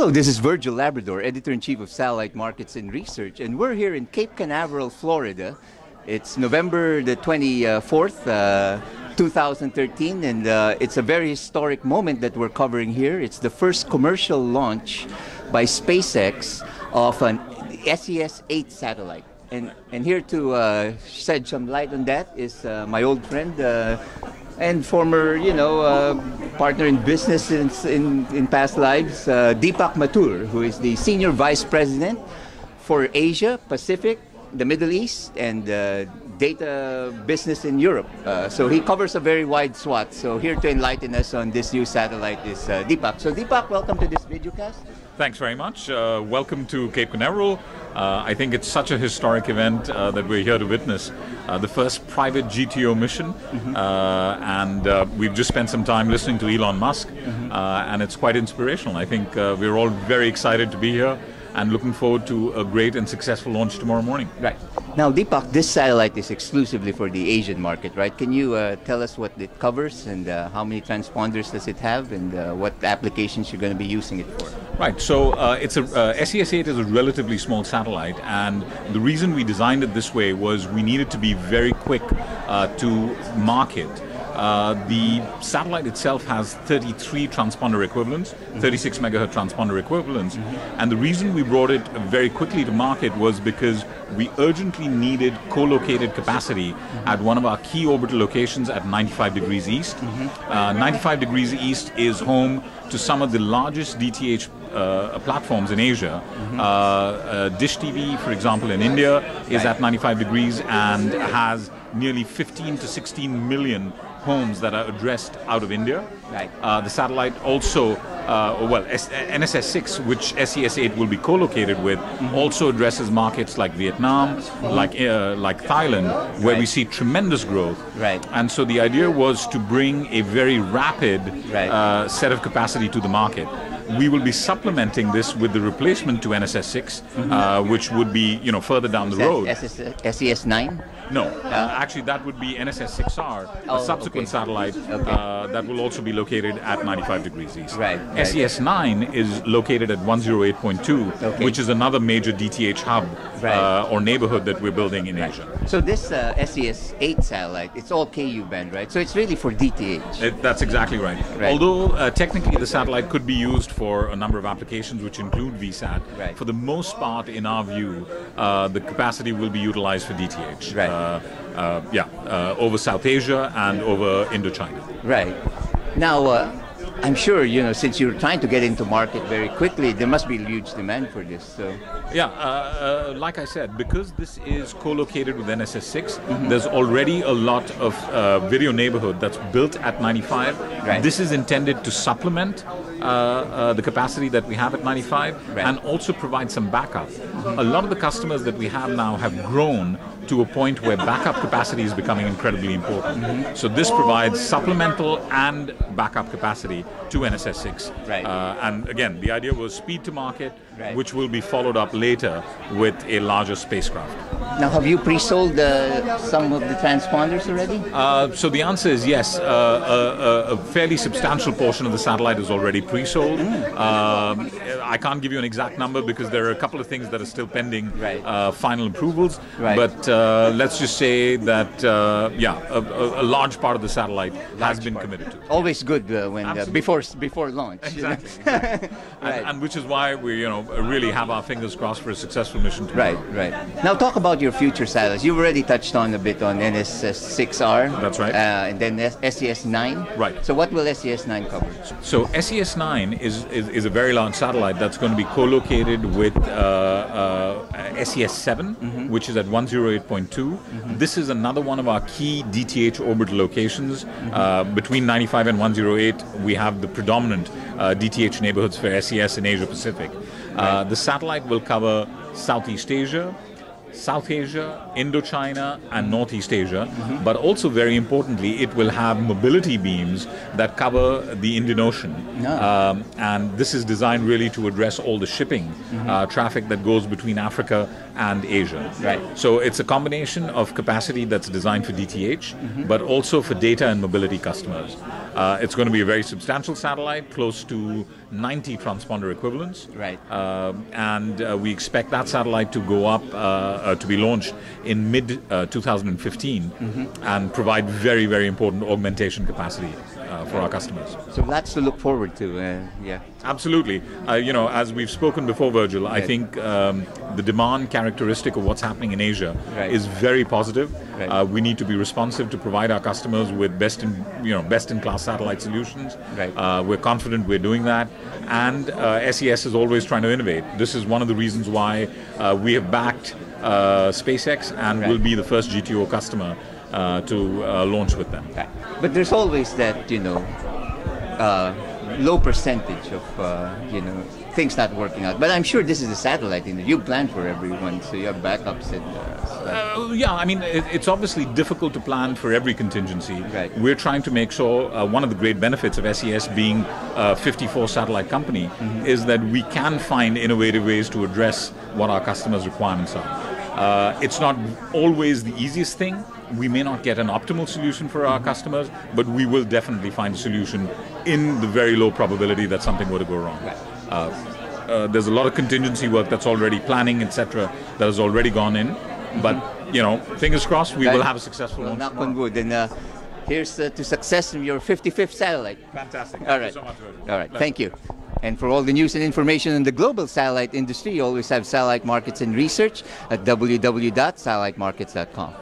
Hello, this is Virgil, Labrador, Editor-in-Chief of Satellite Markets and Research, and we're here in Cape Canaveral, Florida. It's November the 24th, 2013, and it's a very historic moment that we're covering here. It's the first commercial launch by SpaceX of an SES-8 satellite. And here to shed some light on that is my old friend and former, partner in business in past lives, Deepak Mathur, who is the Senior Vice President for Asia, Pacific, the Middle East, and data business in Europe. So he covers a very wide swath. So here to enlighten us on this new satellite is Deepak. So Deepak, welcome to this videocast. Thanks very much. Welcome to Cape Canaveral. I think it's such a historic event that we're here to witness. The first private GTO mission, and we've just spent some time listening to Elon Musk, and it's quite inspirational. I think we're all very excited to be here and looking forward to a great and successful launch tomorrow morning. Right. Now, Deepak, this satellite is exclusively for the Asian market, right? Can you tell us what it covers and how many transponders does it have and what applications you're going to be using it for? Right, so SES-8 is a relatively small satellite, and the reason we designed it this way was we needed to be very quick to market. The satellite itself has 33 transponder equivalents, 36 megahertz transponder equivalents, and the reason we brought it very quickly to market was because we urgently needed co-located capacity at one of our key orbital locations at 95 degrees east. 95 degrees east is home to some of the largest DTH platforms in Asia. Dish TV, for example, in India is at 95 degrees and has nearly 15 to 16 million homes that are addressed out of India. Right. The satellite also, NSS-6, which SES-8 will be co-located with, also addresses markets like Vietnam, like Thailand, where we see tremendous growth. Right. And so the idea was to bring a very rapid set of capacity to the market. We will be supplementing this with the replacement to NSS-6, which would be, further down the road. SES-9? No, actually that would be NSS-6R, a subsequent satellite that will also be located at 95 degrees east. Right. SES-9 is located at 108.2, which is another major DTH hub or neighborhood that we're building in Asia. So this SES-8 satellite, it's all KU band, right? So it's really for DTH. That's exactly right. Although technically the satellite could be used for a number of applications which include VSAT. For the most part, in our view, the capacity will be utilized for DTH. Over South Asia and over Indochina. Right. Now, I'm sure, since you're trying to get into market very quickly, there must be huge demand for this. So. Yeah, like I said, because this is co-located with NSS-6, there's already a lot of video neighborhood that's built at 95. This is intended to supplement the capacity that we have at 95 and also provide some backup. A lot of the customers that we have now have grown to a point where backup capacity is becoming incredibly important. So this provides supplemental and backup capacity to NSS-6. And again, the idea was speed to market, which will be followed up later with a larger spacecraft. Now, have you pre-sold some of the transponders already? So the answer is yes. A fairly substantial portion of the satellite is already pre-sold. I can't give you an exact number because there are a couple of things that are still pending final approvals. But let's just say that a large part of the satellite has been committed to. Always good when before launch. Exactly. And which is why we really have our fingers crossed for a successful mission tomorrow. Right. Now talk about your future satellites. You've already touched on a bit on NSS-6R. That's right. And then SES-9. Right. So what will SES-9 cover? So SES-9 is a very large satellite that's going to be co-located with SES-7, which is at 108.2. This is another one of our key DTH orbital locations. Between 95 and 108, we have the predominant DTH neighborhoods for SES in Asia Pacific. The satellite will cover Southeast Asia, South Asia, Indochina, and Northeast Asia. But also, very importantly, it will have mobility beams that cover the Indian Ocean. And this is designed really to address all the shipping traffic that goes between Africa and Asia. Right. So it's a combination of capacity that's designed for DTH, but also for data and mobility customers. It's going to be a very substantial satellite, close to 90 transponder equivalents. Right. And we expect that satellite to go up, to be launched in mid-2015 and provide very, very important augmentation capacity for our customers. So lots to look forward to, yeah. Absolutely. As we've spoken before, Virgil, I think the demand characteristic of what's happening in Asia is very positive. Right. We need to be responsive to provide our customers with best-in-class satellite solutions. Right. We're confident we're doing that, and SES is always trying to innovate. This is one of the reasons why we have backed SpaceX and will be the first GTO customer to launch with them. Right. But there's always that, low percentage of, things not working out. But I'm sure this is a satellite, you plan for everyone, so you have backups and stuff. Yeah, I mean, it's obviously difficult to plan for every contingency. Right. We're trying to make sure, one of the great benefits of SES being a 54 satellite company is that we can find innovative ways to address what our customers' requirements are. It's not always the easiest thing. We may not get an optimal solution for our customers, but we will definitely find a solution in the very low probability that something were to go wrong. Right. There's a lot of contingency work that's already planning, etc., that has already gone in. But, fingers crossed, we will have a successful launch. Knock on wood. And here's to success of your 55th satellite. Fantastic. All right. Thank you so much, Virgil. All right. Thank you. And for all the news and information on the global satellite industry, you always have Satellite Markets and Research at www.satellitemarkets.com.